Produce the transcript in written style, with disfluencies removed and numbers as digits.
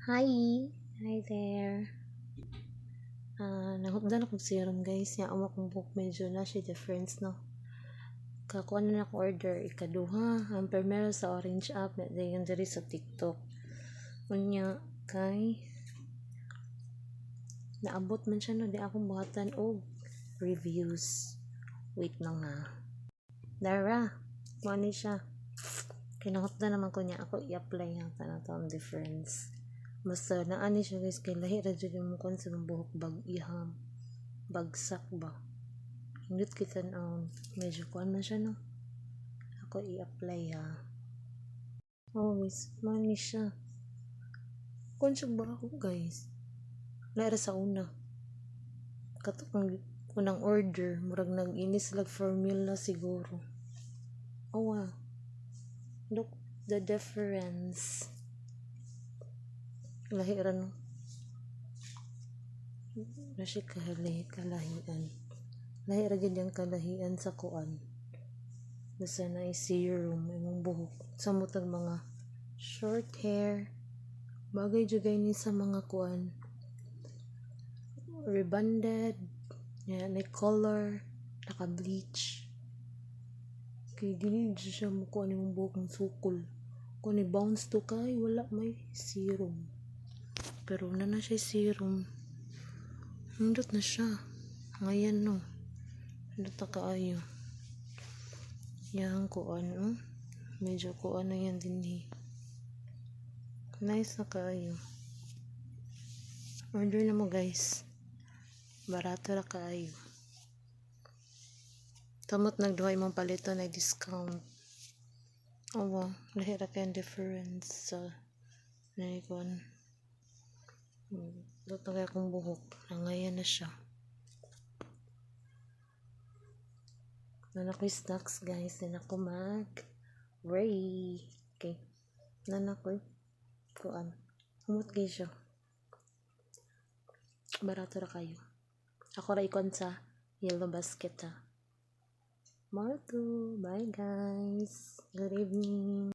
Hi! Hi there! Nahugdan akong serum guys. Yang amo kong book medyo na siya difference no. Kakuha na ako order ikaduha. Ang primero sa Orange app na dayon diri sa TikTok. Unya kay naabot man siya no. Di akong buhatan og reviews. Wait lang ha. Dara! Mani siya. Kinahutdan naman ko niya ako i-apply ang tanang difference. Basta naani siya guys kay lahi ra jud yung mukon sa buhok iham bagsak ba hindot kita medyo kuan man siya no. Ako i-apply ha. Oh guys, mani siya kuan siya ba ako guys naira sa una katukang unang order murag nag-inis lag formula siguro. Oh wow, look the difference. Lahi ra no. Nasi kalahian. Lahi ra gid ang kalahian sa kuan. Basta na serum imong buhok. Sa mutag mga short hair. Bagay jud ni sa mga kuan. Rebonded. Yeah, may color. Naka-bleach. Kay dili siya mo kuan imong buhok ng sukol. Kung ni bounce to kay wala may serum. Pero na siya serum. Hindot na siya. Ngayon no. Hindot na kaayo. Yang kuan medyo kuan na yan din nice na kaayo. Order na mo guys. Barato ra kaayo. Tamot nagduha imong palito na discount. Oh wow, lahi ra kay difference sa kuan. Dot na kay akong buhok. Nangayan na siya. Nanakoy snacks guys. Nanako mag-ray. Okay. Nanakoy. Kuan. Humot kayo siya. Barato ra kayo. Ako ra ikon sa Yellow Basket ha. Marto. Bye guys. Good evening.